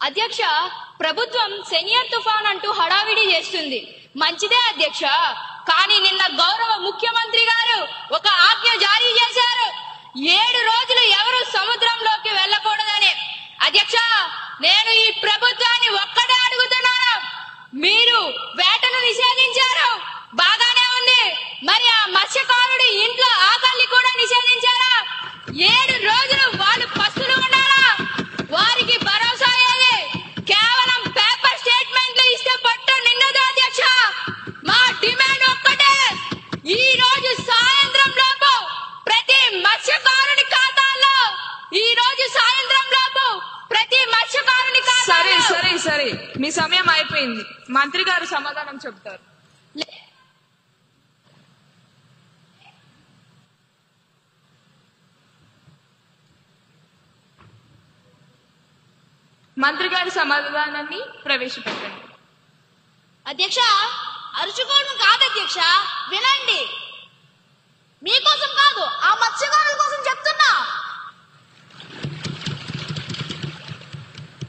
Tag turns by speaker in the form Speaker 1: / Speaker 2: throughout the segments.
Speaker 1: అధ్యక్ష, ప్రభుత్వం సెనియర్ తుఫాన్ అంటూ హడావిడి చేస్తుంది. మంచిదే అధ్యక్ష, కానీ నిన్న గౌరవ ముఖ్యమంత్రి గారు ఒక ఆజ్ఞ జారీ చేశారు. 7 రోజులు ఎవరు సముద్రంలోకి వెళ్ళకూడదని. అధ్యక్ష, నేను ఈ ప్రభుత్వాన్ని ఒక్కటే అడుగుతున్నాను. మీరు వేటను నిషేధించారు, బాగానే ఉంది. మరి ఆ మత్స్యకారుడి ఇంట్లో ఆకలిని కూడా నిషేధించారా? 7 రోజులు వాళ్ళు పస్తులు ఉండాలా? వారికి భరోసా ఏది? కేవలం పేపర్ స్టేట్మెంట్లు ఇస్తే పట్టు నిండదు అధ్యక్ష. మా డిమాండ్ ఒక్కటే, ఈ రోజు సాయంత్రం లోపు ప్రతి మత్స్యకారుని ఖాతాల్లో
Speaker 2: సరే మీ సమయం అయిపోయింది. మంత్రి గారు సమాధానం చెప్తారు. మంత్రి గారి సమాధానాన్ని ప్రవేశపెట్టండి.
Speaker 1: అధ్యక్ష, అరుచుకోవడం కాదు అధ్యక్ష, వినండి. మీకోసం కాదు, ఆ మత్స్యకారుల కోసం చెప్తున్నా.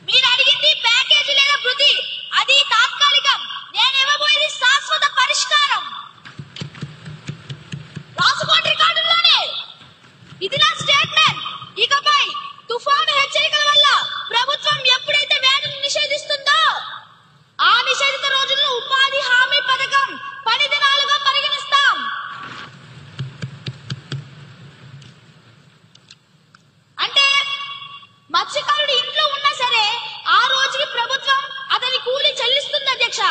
Speaker 1: మీరు అడిగింది ప్యాకేజీ లేదా వృద్ధి, అది తాత్కాలికం. నేను ఇవ్వబోయేది శాశ్వత పరిష్కారం. రాసుకోండి రికార్డుల్లోనే. ఇది నా స్టేట్మెంట్. ఇకపై తుఫాను హెచ్చరికల వల్ల ప్రభుత్వం ఎప్పుడైతే వేటను నిషేధిస్తుందో ఆ నిషేధిత రోజుల్లో ఉపాధి హామీ పథకం 10 దినాలుగా పరిగణిస్తాం. అంటే మత్స్యకారుడు ఇంట్లో ఉన్నా సరే ఆ రోజుకి ప్రభుత్వం అతని కూలి చెల్లిస్తుంది అధ్యక్ష.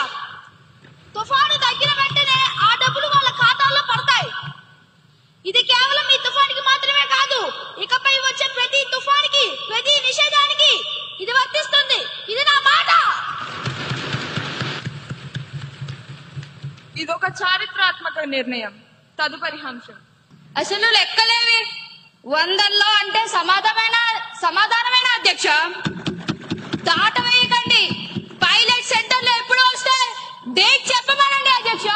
Speaker 1: తుఫాను తగ్గిన వెంటనే ఆ డబ్బులు వాళ్ళ ఖాతాల్లో పడతాయి. ఇది కేవలం ఈ తుఫానికి మాత్రమే కాదు, ఇకపై వచ్చే ప్రతి తుఫానికి, ప్రతి నిషేధానికి ఇది వర్తిస్తుంది. ఇది నా మాట.
Speaker 2: ఇదొక చారిత్రాత్మక నిర్ణయం. తదుపరి అంశం.
Speaker 1: అసలు లెక్కలేవి 100లో అంటే సమాధానమైన అధ్యక్ష. దాట వేయకండి. పైలట్ సెంటర్లో ఎప్పుడు వస్తాయి? డేట్ చెప్పమనండి అధ్యక్ష.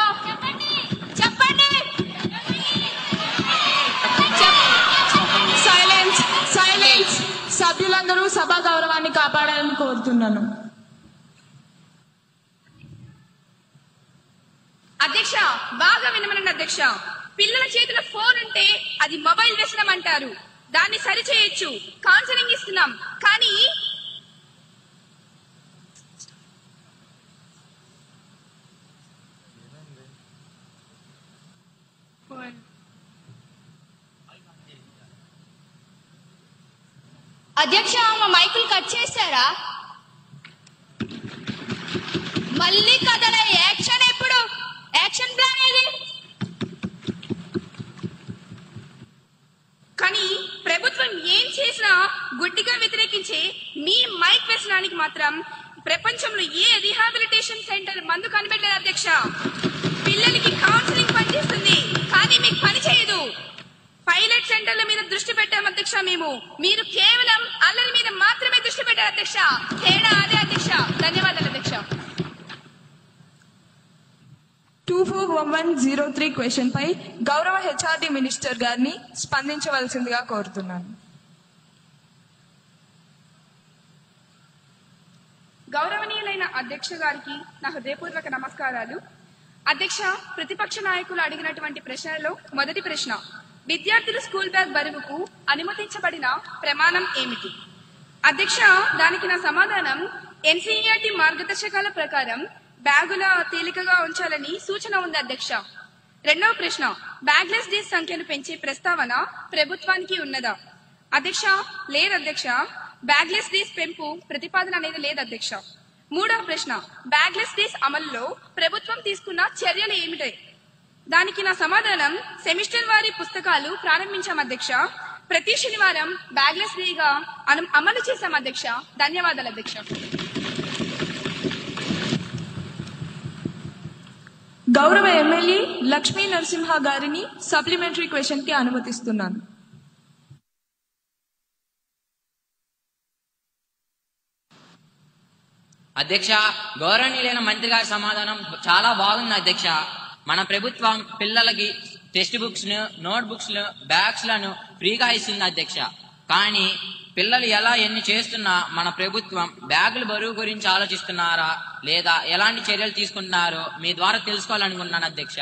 Speaker 1: చెప్పండి.
Speaker 2: సైలెన్స్. సభ్యులందరూ సభా గౌరవాన్ని కాపాడాలని కోరుతున్నాను.
Speaker 3: అధ్యక్ష, బాగా వినమనండి అధ్యక్ష. పిల్లల చేతిలో ఫోన్ ఉంటే అది మొబైల్ వ్యసనం అంటారు. దాన్ని సరిచేయొచ్చు, కౌన్సిలింగ్ ఇస్తున్నాం. కానీ
Speaker 1: అధ్యక్ష, మా మైకులు కట్ చేశారా? మళ్ళీ కథల యాక్షన్ ఎప్పుడు? యాక్షన్ ప్లాన్ ఏది?
Speaker 3: కానీ ప్రభుత్వం ఏం చేసినా గుడ్డిగా వ్యతిరేకించే మీ మైక్ వ్యసనానికి మాత్రం ప్రపంచంలో ఏ రీహాబిలిటేషన్ సెంటర్ మందు కనిపెట్టలేదు అధ్యక్ష. పిల్లలకి కౌన్సిలింగ్ పనిచేస్తుంది, కానీ మీకు పని చేయదు. పైలట్ సెంటర్ల మీద దృష్టి పెట్టాం అధ్యక్ష మేము. మీరు కేవలం అల్లరి మీద మాత్రమే దృష్టి పెట్టారు అధ్యక్ష. తేడా అదే అధ్యక్ష. ధన్యవాదాలు అధ్యక్ష.
Speaker 2: 241103 క్వశ్చన్ పై గౌరవ హెచ్ఆర్డి మినిస్టర్ గారిని స్పందించవలసిందిగా కోరుతున్నాను.
Speaker 3: గౌరవనీయులైన అధ్యక్ష గారికి నా హృదయపూర్వక నమస్కారాలు. అధ్యక్ష, ప్రతిపక్ష నాయకులు అడిగినటువంటి ప్రశ్నలలో మొదటి ప్రశ్న, విద్యార్థులు స్కూల్ బ్యాగ్ బరువుకు అనుమతించబడిన ప్రమాణం ఏమిటి? అధ్యక్ష, దానికి నా సమాధానం ఎన్సీఈఆర్టీ మార్గదర్శకాల ప్రకారం బ్యాగుల తేలికగా ఉంచాలని సూచన ఉంది అధ్యక్ష. రెండవ ప్రశ్న, బ్యాగ్లెస్ డేస్ సంఖ్యను పెంచే ప్రస్తావన ప్రభుత్వానికి ఉన్నదా? అధ్యక్ష, లేదు అధ్యక్ష. బ్యాగ్లెస్ డేస్ పెంపు ప్రతిపాదన అనేది లేదు అధ్యక్ష. మూడవ ప్రశ్న, బ్యాగ్లెస్ డేస్ అమలులో ప్రభుత్వం తీసుకున్న చర్యలు ఏమిటి? దానికి నా సమాధానం సెమిస్టర్ వారి పుస్తకాలు ప్రారంభించాం అధ్యక్ష. ప్రతి శనివారం బ్యాగ్లెస్ డేగా అమలు చేశాం అధ్యక్ష. ధన్యవాదాలు అధ్యక్ష.
Speaker 2: గౌరవ ఎమ్మెల్యే లక్ష్మీ నరసింహ గారిని సప్లిమెంటరీ క్వశ్చన్ కి అనుమతిస్తున్నాను.
Speaker 4: అధ్యక్ష, గౌరవనీయులైన మంత్రి గారి సమాధానం చాలా బాగుంది అధ్యక్ష. మన ప్రభుత్వం పిల్లలకి టెక్స్ట్ బుక్స్ ను, నోట్ బుక్స్ ను, బ్యాగ్స్ లను ఫ్రీగా ఇస్తుంది అధ్యక్ష. కానీ పిల్లలు ఎలా ఎన్ని చేస్తున్నా మన ప్రభుత్వం బ్యాగుల బరువు గురించి ఆలోచిస్తున్నారా లేదా ఎలాంటి చర్యలు తీసుకుంటున్నారో మీ ద్వారా తెలుసుకోవాలనుకుంటున్నాను అధ్యక్ష.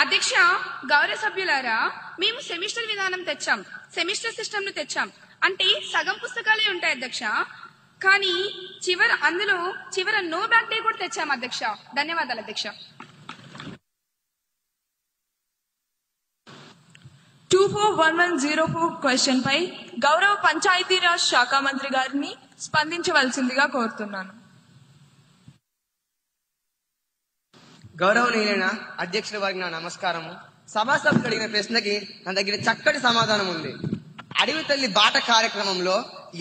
Speaker 3: అధ్యక్ష, గౌరవ సభ్యులారా, మేము సెమిస్టర్ విధానం తెచ్చాం, సెమిస్టర్ సిస్టమ్ ను తెచ్చాం. అంటే సగం పుస్తకాలే ఉంటాయి అధ్యక్ష. కానీ అందులో చివర నో బ్యాక్ డే కూడా తెచ్చాం అధ్యక్ష. ధన్యవాదాలు అధ్యక్ష.
Speaker 2: 241104 క్వశ్చన్ పై గౌరవ పంచాయతీరాజ్ శాఖ మంత్రి గారిని స్పందించవలసిందిగా కోరుతున్నాను.
Speaker 5: గౌరవనీయులైన అధ్యక్షుల వారికి నా నమస్కారము. సభాసభ్యులు అడిగిన ప్రశ్నకి నా దగ్గర చక్కటి సమాధానం ఉంది. అడవి తల్లి బాట కార్యక్రమంలో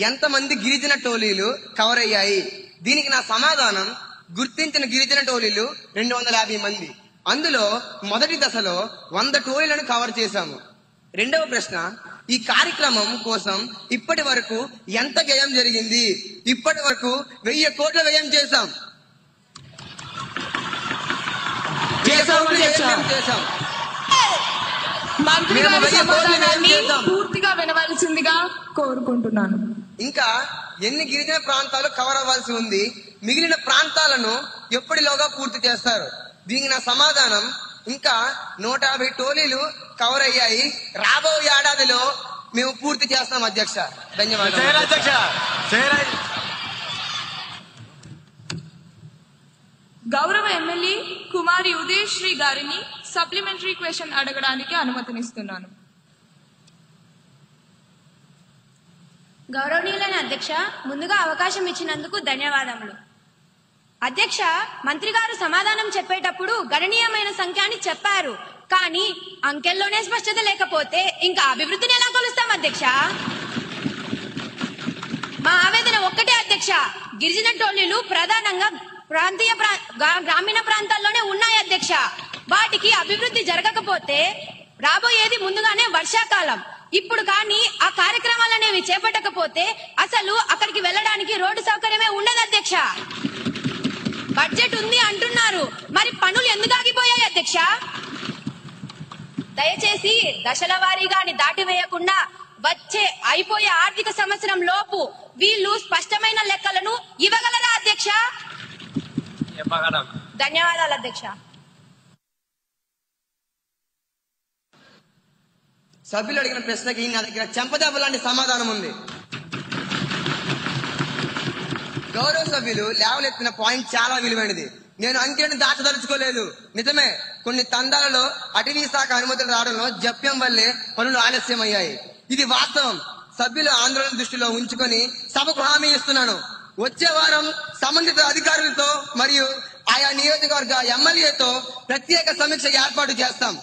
Speaker 5: ఎంతమంది గిరిజన టోలీలు కవర్ అయ్యాయి? దీనికి నా సమాధానం, గుర్తించిన గిరిజన టోలీలు 250 మంది. అందులో మొదటి దశలో 100 టోలీలను కవర్ చేశాము. రెండవ ప్రశ్న, ఈ కార్యక్రమం కోసం ఇప్పటి వరకు ఎంత వ్యయం జరిగింది? ఇప్పటి వరకు 1000 కోట్ల వ్యయం చేశాం.
Speaker 2: మంత్రి గారి సమాధానాన్ని పూర్తిగా వినవలసిందిగా కోరుకుంటున్నాను.
Speaker 5: ఇంకా ఎన్ని గిరిజన ప్రాంతాలు కవర్ అవ్వాల్సి ఉంది? మిగిలిన ప్రాంతాలను ఎప్పటిలోగా పూర్తి చేస్తారు? దీనికి నా సమాధానం, ఇంకా 150 టోలీలు కవర్ అయ్యాయి. రాబోయే ఏడాదిలో మేము పూర్తి చేస్తాం అధ్యక్ష. ధన్యవాదాలు.
Speaker 2: గౌరవ ఎమ్మెల్యే కుమారి ఉదయశ్రీ గారిని సప్లిమెంటరీ క్వశ్చన్ అడగడానికి అనుమతినిస్తున్నాను.
Speaker 1: గౌరవనీయులైన అధ్యక్ష, ముందుగా అవకాశం ఇచ్చినందుకు ధన్యవాదములు. అధ్యక్ష, మంత్రి గారు సమాధానం చెప్పేటప్పుడు గణనీయమైన సంఖ్య అని చెప్పారు. కానీ అంకెల్లోనే స్పష్టత లేకపోతే ఇంకా అభివృద్ధిని ఎలా కొలుస్తాం అధ్యక్ష? మా ఆవేదన ఒక్కటే అధ్యక్ష, గిరిజన టోలీలు ప్రధానంగా గ్రామీణ ప్రాంతాల్లోనే ఉన్నాయి అధ్యక్ష. వాటికి అభివృద్ధి జరగకపోతే రాబోయేది ముందుగానే వర్షాకాలం. ఇప్పుడు కానీ ఆ కార్యక్రమాలు అనేవి చేపట్టకపోతే అసలు అక్కడికి వెళ్ళడానికి రోడ్డు సౌకర్యమే ఉండదు అధ్యక్ష. బడ్జెట్ ఉంది అంటున్నారు, మరి పనులు ఎందుకు ఆగిపోయాయి అధ్యక్ష? దయచేసి దశల వారీగాని దాటివేయకుండా అయిపోయే ఆర్థిక సంవత్సరం లోపు వీళ్ళు స్పష్టమైన లెక్కలను ఇవ్వగలరా అధ్యక్ష? ధన్యవాదాలు అధ్యక్ష.
Speaker 5: సభ్యులు అడిగిన ప్రశ్నకి నా దగ్గర చెంపదెబ్బ లాంటి సమాధానం ఉంది. గౌరవ సభ్యులు లేవలెత్తిన పాయింట్ చాలా విలువైనది. నేను అంకెలను దాచదలుచుకోలేదు. నిజమే, కొన్ని తండాలలో అటవీ శాఖ అనుమతులు రావడంలో జప్యం వల్లే పనులు ఆలస్యమయ్యాయి. ఇది వాస్తవం. సభ్యుల ఆందోళన దృష్టిలో ఉంచుకొని సభకు హామీ ఇస్తున్నాను, వచ్చే వారం సంబంధిత అధికారులతో మరియు ఆయా నియోజకవర్గ ఎమ్మెల్యేతో ప్రత్యేక సమీక్ష ఏర్పాటు చేస్తాం.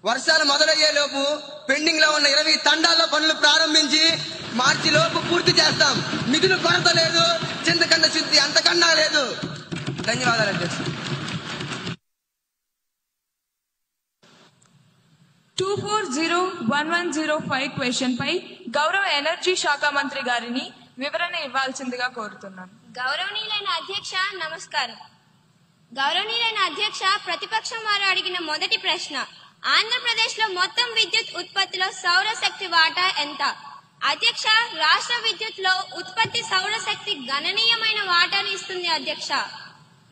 Speaker 5: వర్షాలు మొదలయ్యే లోపు పెండింగ్ లో ఉన్న 20 తండాల్లో పనులు ప్రారంభించి మార్చి లోపు పూర్తి చేస్తాం. నిధులు కొరత లేదు, చింతకండ శుద్ధి అంతకన్నా లేదు. ధన్యవాదాలు అధ్యక్ష.
Speaker 2: 240105 క్వశ్చన్ పై గౌరవ ఎనర్జీ శాఖ మంత్రి గారిని వివరణ ఇవ్వాల్సిందిగా కోరుతున్నాను.
Speaker 1: గౌరవనీయులైన అధ్యక్ష, నమస్కారం. గౌరవనీయులైన అధ్యక్ష, ప్రతిపక్షం వారు అడిగిన మొదటి ప్రశ్న, ఆంధ్రప్రదేశ్ లో మొత్తం విద్యుత్ ఉత్పత్తిలో సౌరశక్తి వాటా ఎంత? అధ్యక్ష, రాష్ట్ర విద్యుత్ లో ఉత్పత్తి సౌరశక్తి గణనీయమైన వాటాను ఇస్తుంది అధ్యక్ష.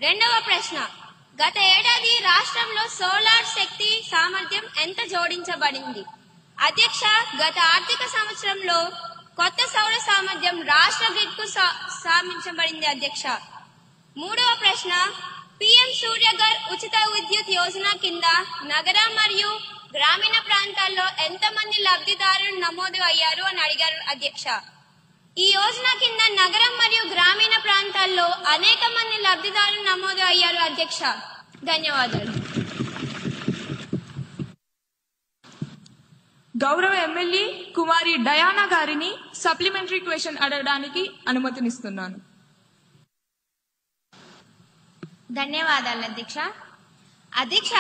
Speaker 1: రెండవ ప్రశ్న, గత ఏడాది రాష్ట్రంలో సోలార్ శక్తి సామర్థ్యం ఎంత జోడించబడింది? అధ్యక్ష, గత ఆర్థిక సంవత్సరంలో కొత్త సౌర సామర్థ్యం రాష్ట్ర గ్రిడ్ కు సాధించబడింది అధ్యక్ష. మూడవ ప్రశ్న, పిఎం సూర్యఘర్ ఉచిత విద్యుత్ యోజన కింద నగర మరియు గ్రామీణ ప్రాంతాల్లో ఎంతమంది లబ్ధిదారులు నమోదు అయ్యారు అని అడిగారు అధ్యక్ష. ఈ యోజన కింద నగరం మరియు గ్రామీణ ప్రాంతాల్లో అనేక మంది లబ్ధిదారులు నమోదు అయ్యారు అధ్యక్ష. ధన్యవాదాలు.
Speaker 2: గౌరవ ఎమ్మెల్యే కుమారి డయానా గారిని సప్లిమెంటరీ క్వశ్చన్ అడగడానికి అనుమతినిస్తున్నాను.
Speaker 1: ధన్యవాదాలు అధ్యక్ష. అధ్యక్ష,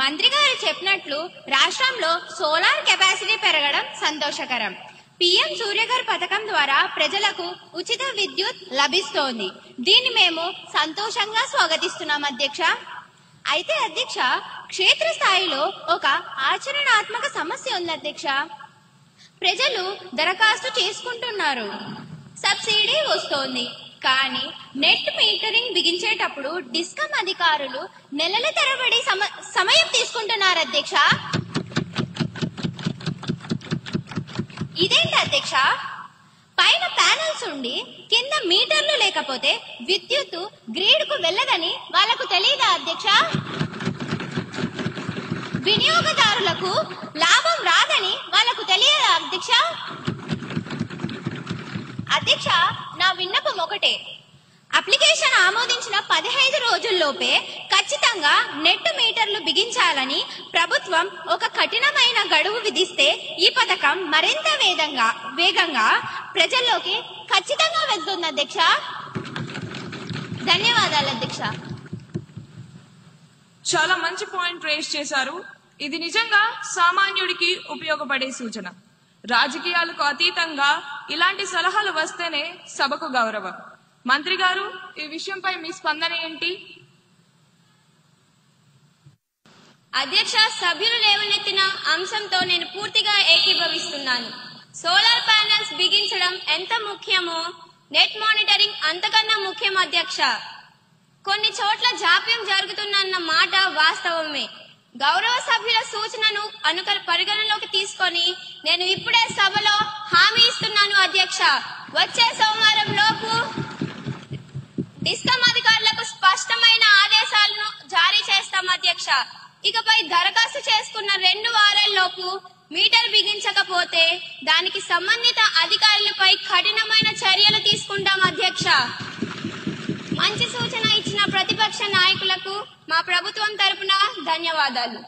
Speaker 1: మంత్రి గారు చెప్పినట్లు రాష్ట్రంలో సోలార్ కెపాసిటీ పెరగడం సంతోషకరం. పిఎం సూర్యఘర్ పథకం ద్వారా ప్రజలకు ఉచిత విద్యుత్ లభిస్తోంది. దీన్ని మేము సంతోషంగా స్వాగతిస్తున్నాం అధ్యక్ష. అయితే అధ్యక్ష, క్షేత్రస్థాయిలో ఒక ఆచరణాత్మక సమస్య ఉంది అధ్యక్ష. ప్రజలు దరఖాస్తు చేసుకుంటున్నారు, సబ్సిడీ వస్తోంది, కానీ నెట్ మీటరింగ్ బిగించేటప్పుడు డిస్కమ్ అధికారులు నెలల తరబడి సమయం తీసుకుంటున్నారు అధ్యక్ష. ఇదేంటి అధ్యక్ష? పైన ప్యానల్స్ ఉండి కింద మీటర్లు లేకపోతే విద్యుత్తు గ్రిడ్ కు వెళ్ళదని వాళ్ళకు తెలియదా అధ్యక్ష? వినియోగదారులకు లాభం రాదని వాళ్ళకు తెలియదా అధ్యక్ష? అధ్యక్ష, నా విన్నపం ఒకటే. అప్లికేషన్ ఆమోదించిన 15 రోజుల్లోపే ఖచ్చితంగా నెట్ మీటర్లు బిగించాలని ప్రభుత్వం ఒక కఠినమైన గడువు విధిస్తే ఈ పథకం మరింత వేగంగా ప్రజల్లోకి ఖచ్చితంగా వెళ్తుంది అధ్యక్ష. ధన్యవాదాలు అధ్యక్ష.
Speaker 2: చాలా మంచి పాయింట్ రేస్ చేశారు. ఇది నిజంగా సామాన్యుడికి ఉపయోగపడే సూచన. రాజకీయాలకు అతీతంగా ఇలాంటి సలహాలు వస్తేనే సభకు గౌరవం. మంత్రి గారు, ఈ విషయంపై మీ స్పందన ఏంటి?
Speaker 1: అధ్యక్ష, సభ్యులు లేవనెత్తిన అంశంతో నేను పూర్తిగా ఏకీభవిస్తున్నాను. సోలార్ ప్యానెల్స్ బిగించడం ఎంత ముఖ్యమో నెట్ మానిటరింగ్ అంతకన్నా ముఖ్యం అధ్యక్ష. కొన్ని చోట్ల జాప్యం జరుగుతుందన్న మాట వాస్తవమే. గౌరవ సభ్యుల సూచనను పరిగణలోకి తీసుకొని నేను ఇప్పుడే సభలో హామీ ఇస్తున్నాను అధ్యక్ష. వచ్చే సోమవారం లోపు డిస్కమ్ అధికారులకు స్పష్టమైన ఆదేశాలను జారీ చేస్తాం అధ్యక్ష. ఇకపై దరఖాస్తు చేసుకున్న 2 వారాల్లోపు మీటర్ బిగించకపోతే దానికి సంబంధిత అధికారులపై కఠినమైన చర్యలు తీసుకుంటాం అధ్యక్ష. మంచి సూచన ఇచ్చిన ప్రతిపక్ష నాయకులకు మా ప్రభుత్వం తరపున ధన్యవాదాలు.